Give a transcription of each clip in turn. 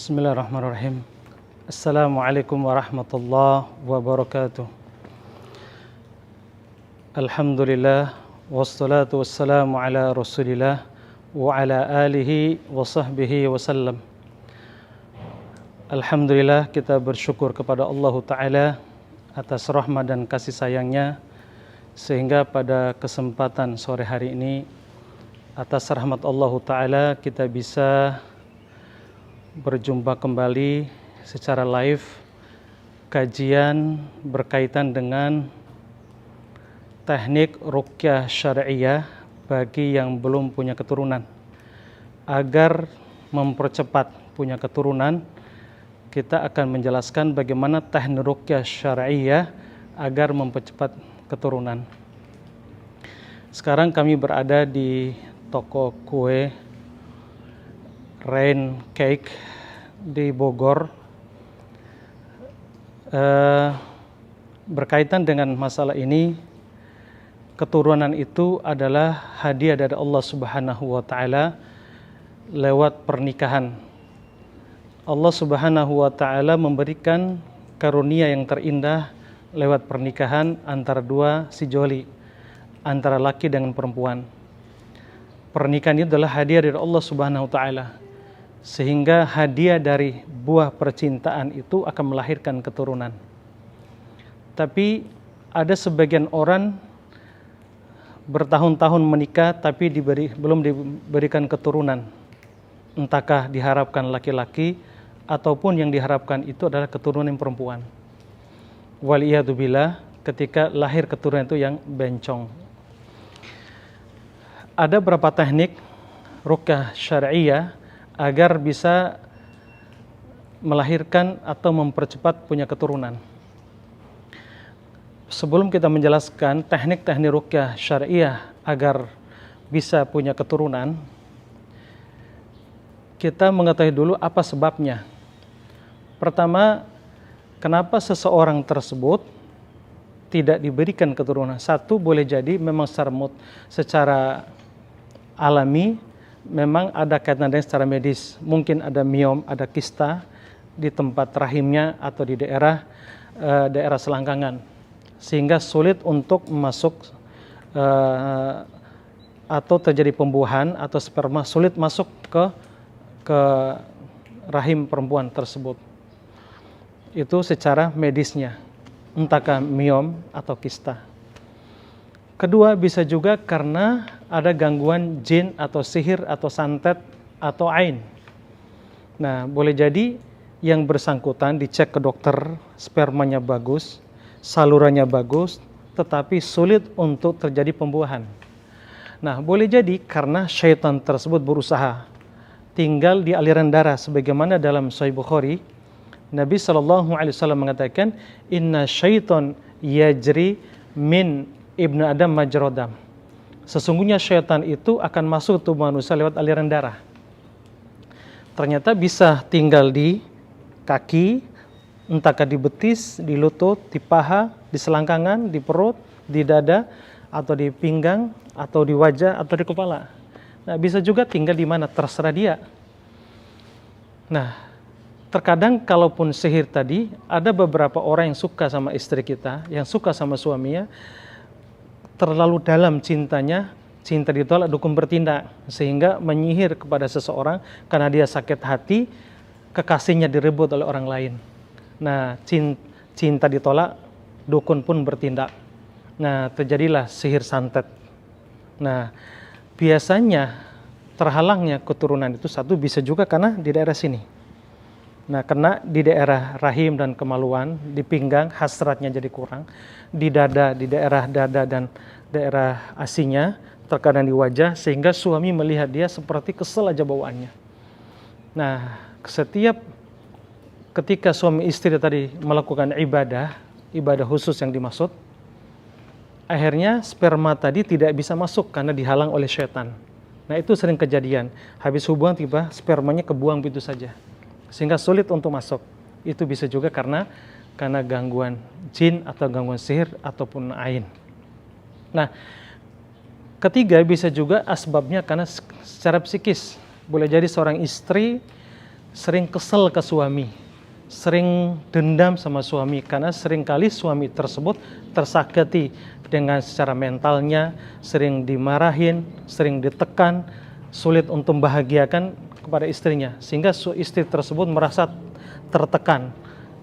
Bismillahirrahmanirrahim. Assalamualaikum warahmatullahi wabarakatuh. Alhamdulillah, wassalatu wassalamu ala rasulillah wa ala alihi wa sahbihi wasallam. Alhamdulillah, kita bersyukur kepada Allah Ta'ala atas rahmat dan kasih sayangnya, sehingga pada kesempatan sore hari ini atas rahmat Allah Ta'ala kita bisa berjumpa kembali secara live kajian berkaitan dengan teknik ruqyah syariah bagi yang belum punya keturunan. Agar mempercepat punya keturunan, kita akan menjelaskan bagaimana teknik ruqyah syariah agar mempercepat keturunan. Sekarang kami berada di toko kue Rain Cake di Bogor, berkaitan dengan masalah ini. Keturunan itu adalah hadiah dari Allah Subhanahu wa Ta'ala lewat pernikahan. Allah Subhanahu wa Ta'ala memberikan karunia yang terindah lewat pernikahan antara dua sejoli, antara laki dengan perempuan. Pernikahan itu adalah hadiah dari Allah Subhanahu wa Ta'ala, sehingga hadiah dari buah percintaan itu akan melahirkan keturunan. Tapi ada sebagian orang bertahun-tahun menikah tapi belum diberikan keturunan. Entahkah diharapkan laki-laki ataupun yang diharapkan itu adalah keturunan perempuan. Waliyadzubillah, ketika lahir keturunan itu yang bencong. Ada beberapa teknik ruqyah syariah agar bisa melahirkan atau mempercepat punya keturunan. Sebelum kita menjelaskan teknik-teknik ruqyah syariah agar bisa punya keturunan, kita mengetahui dulu apa sebabnya. Pertama, kenapa seseorang tersebut tidak diberikan keturunan? Satu, boleh jadi memang secara alami memang ada kaitan dengan secara medis. Mungkin ada miom, ada kista di tempat rahimnya atau di daerah selangkangan, sehingga sulit untuk masuk atau terjadi pembuahan atau sperma sulit masuk ke rahim perempuan tersebut. Itu secara medisnya, entahkah miom atau kista. Kedua, bisa juga karena ada gangguan jin atau sihir atau santet atau ain. Nah, boleh jadi yang bersangkutan dicek ke dokter, spermanya bagus, salurannya bagus, tetapi sulit untuk terjadi pembuahan. Nah, boleh jadi karena syaitan tersebut berusaha tinggal di aliran darah, sebagaimana dalam Sahih Bukhari, Nabi SAW mengatakan, Inna syaitan yajri min ibnu Adam majrodam. Sesungguhnya syaitan itu akan masuk tubuh manusia lewat aliran darah. Ternyata bisa tinggal di kaki, entahkah di betis, di lutut, di paha, di selangkangan, di perut, di dada, atau di pinggang, atau di wajah, atau di kepala. Nah, bisa juga tinggal di mana, terserah dia. Nah, terkadang kalaupun sihir tadi, ada beberapa orang yang suka sama istri kita, yang suka sama suaminya, terlalu dalam cintanya, cinta ditolak, dukun bertindak, sehingga menyihir kepada seseorang karena dia sakit hati, kekasihnya direbut oleh orang lain. Nah, cinta ditolak, dukun pun bertindak. Nah, terjadilah sihir santet. Nah, biasanya terhalangnya keturunan itu satu bisa juga karena di daerah sini. Nah, kena di daerah rahim dan kemaluan, di pinggang hasratnya jadi kurang, di dada, di daerah dada dan daerah asinya, terkadang di wajah, sehingga suami melihat dia seperti kesel aja bawaannya. Nah, ketika suami istri tadi melakukan ibadah khusus yang dimaksud, akhirnya sperma tadi tidak bisa masuk karena dihalang oleh syaitan. Nah, itu sering kejadian. Habis hubungan tiba spermanya kebuang begitu saja, sehingga sulit untuk masuk. Itu bisa juga karena gangguan jin atau gangguan sihir ataupun ain. Nah, ketiga bisa juga asbabnya karena secara psikis. Boleh jadi seorang istri sering kesel ke suami, sering dendam sama suami karena seringkali suami tersebut tersakiti dengan secara mentalnya, sering dimarahin, sering ditekan, sulit untuk membahagiakan kepada istrinya, sehingga istri tersebut merasa tertekan,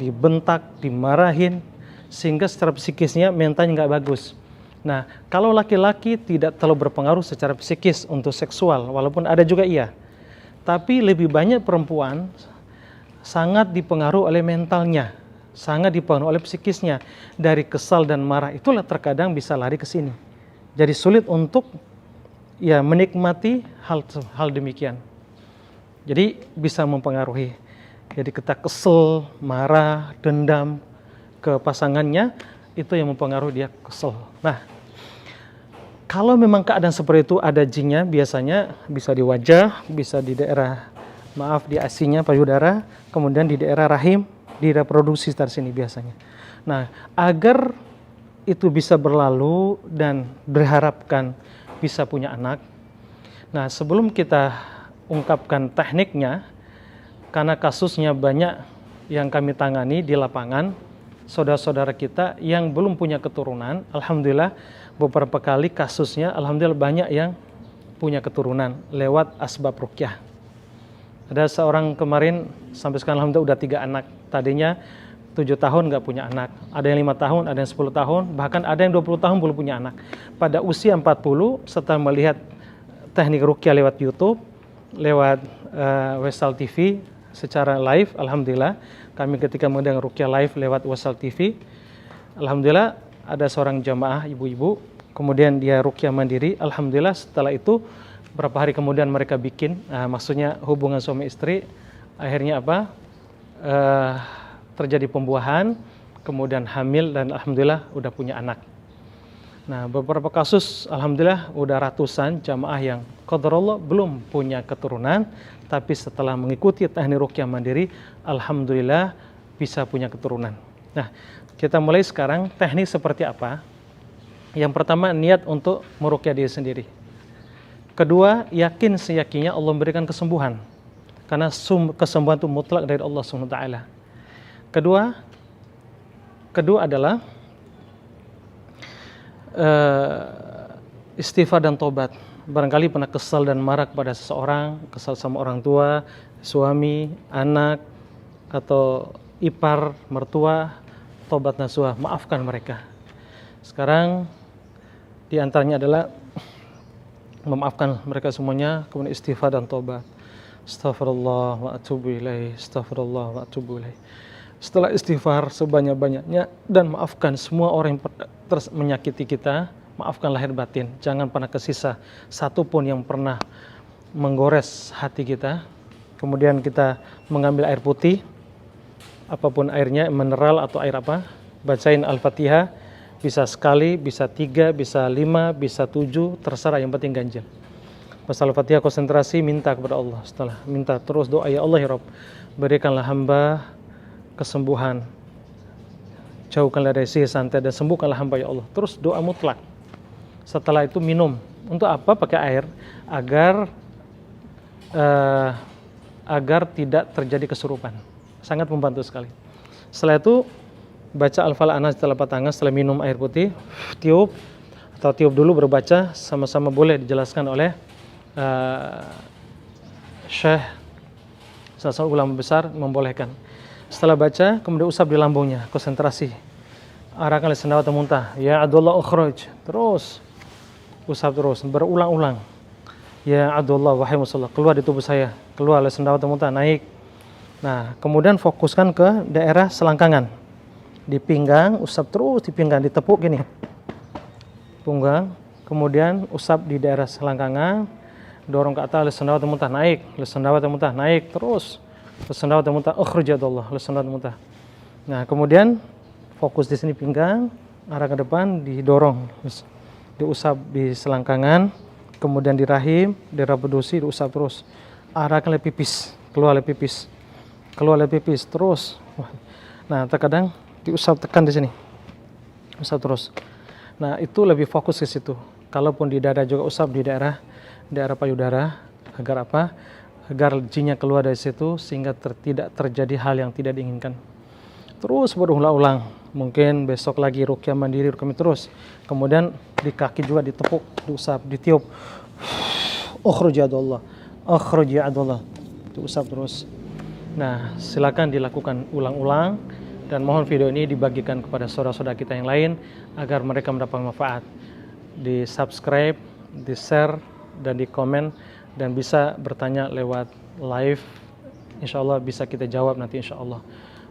dibentak, dimarahin, sehingga secara psikisnya mentalnya nggak bagus. Nah, kalau laki-laki tidak terlalu berpengaruh secara psikis untuk seksual, walaupun ada juga iya, tapi lebih banyak perempuan sangat dipengaruhi oleh mentalnya, sangat dipengaruhi oleh psikisnya. Dari kesal dan marah itulah terkadang bisa lari ke sini. Jadi sulit untuk ya menikmati hal demikian. Jadi bisa mempengaruhi. Jadi kita kesel, marah, dendam ke pasangannya, itu yang mempengaruhi dia kesel. Nah, kalau memang keadaan seperti itu ada jinnya, biasanya bisa di wajah, bisa di daerah, di asinya payudara, kemudian di daerah rahim, di reproduksi dari sini biasanya. Nah, agar itu bisa berlalu dan berharapkan bisa punya anak. Nah, sebelum kita ungkapkan tekniknya, karena kasusnya banyak yang kami tangani di lapangan, saudara-saudara kita yang belum punya keturunan, alhamdulillah beberapa kali kasusnya, alhamdulillah banyak yang punya keturunan lewat asbab ruqyah. Ada seorang kemarin sampai sekarang alhamdulillah udah 3 anak. Tadinya 7 tahun nggak punya anak, ada yang 5 tahun, ada yang 10 tahun, bahkan ada yang 20 tahun belum punya anak. Pada usia 40 setelah melihat teknik ruqyah lewat YouTube, lewat Wesal TV secara live, alhamdulillah kami ketika mendengar ruqyah live lewat Wesal TV, alhamdulillah ada seorang jamaah ibu-ibu, kemudian dia ruqyah mandiri, alhamdulillah setelah itu berapa hari kemudian mereka bikin, maksudnya hubungan suami istri, akhirnya apa? Terjadi pembuahan, kemudian hamil dan alhamdulillah udah punya anak. Nah, beberapa kasus alhamdulillah udah ratusan jamaah yang qadarullah belum punya keturunan, tapi setelah mengikuti teknik ruqyah mandiri, alhamdulillah bisa punya keturunan. Nah, kita mulai sekarang teknik seperti apa? Yang pertama, niat untuk meruqyah diri sendiri. Kedua, yakin seyakinnya Allah memberikan kesembuhan. Karena kesembuhan itu mutlak dari Allah SWT. Kedua adalah istighfar dan tobat. Barangkali pernah kesal dan marah kepada seseorang, kesal sama orang tua, suami, anak, atau ipar, mertua, tobat nasuha, maafkan mereka. Sekarang di antaranya adalah memaafkan mereka semuanya, kemudian istighfar dan tobat. Astaghfirullah wa atubu ilaih, astaghfirullah wa atubu ilaih. Setelah istighfar sebanyak-banyaknya dan maafkan semua orang yang menyakiti kita, maafkan lahir batin. Jangan pernah kesisa satupun yang pernah menggores hati kita. Kemudian kita mengambil air putih, apapun airnya, mineral atau air apa, bacain Al-Fatihah, bisa sekali, bisa 3, bisa 5, bisa 7, terserah, yang penting ganjil. Pas Al-Fatihah konsentrasi, minta kepada Allah. Setelah minta terus doa, ya Allah ya Rabb, berikanlah hamba kesembuhan, jauhkanlah dari sihir santet dan sembuhkanlah hamba ya Allah. Terus doa mutlak. Setelah itu minum. Untuk apa? Pakai air agar tidak terjadi kesurupan. Sangat membantu sekali. Setelah itu baca Al-Falaq An-Nas di telapak tangan. Setelah minum air putih, tiup dulu, berbaca, sama-sama boleh dijelaskan oleh Syekh, salah satu ulama besar membolehkan. Setelah baca, kemudian usap di lambungnya, konsentrasi. Arahkan lisan dawat muntah, ya Abdullah ukhruj, terus usap terus, berulang-ulang. Ya Abdullah wahai musallah, keluar di tubuh saya, keluar lisan dawat muntah, naik. Nah, kemudian fokuskan ke daerah selangkangan. Di pinggang, usap terus di pinggang, ditepuk gini. Punggang, kemudian usap di daerah selangkangan, dorong ke atas, lisan dawat muntah, naik, lisan dawat muntah, naik, terus. Lisan dawat muntah, ukhruj ya Allah, lisan dawat muntah. Nah, kemudian fokus di sini pinggang, arah ke depan, didorong, diusap di selangkangan, kemudian di rahim, di reproduksi, diusap terus. Arahkan ke pipis, keluar ke pipis, terus. Nah, terkadang diusap, tekan di sini, usap terus. Nah, itu lebih fokus ke situ. Kalaupun di dada juga usap di daerah payudara, agar apa? agar jinnya keluar dari situ sehingga tidak terjadi hal yang tidak diinginkan. Terus berulang-ulang, mungkin besok lagi ruqyah mandiri, kami terus. Kemudian di kaki juga ditepuk, diusap, ditiup. Ukhruj ya Allah, ukhruj ya Allah, diusap terus. Nah, silakan dilakukan ulang-ulang dan mohon video ini dibagikan kepada saudara-saudara kita yang lain agar mereka mendapat manfaat. Di subscribe, di share, dan di komen, dan bisa bertanya lewat live. Insya Allah bisa kita jawab nanti insya Allah.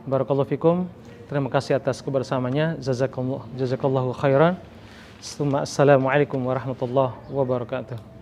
Barakallahu fikum. Terima kasih atas kebersamaannya. Jazakallahu khairan. Assalamualaikum warahmatullahi wabarakatuh.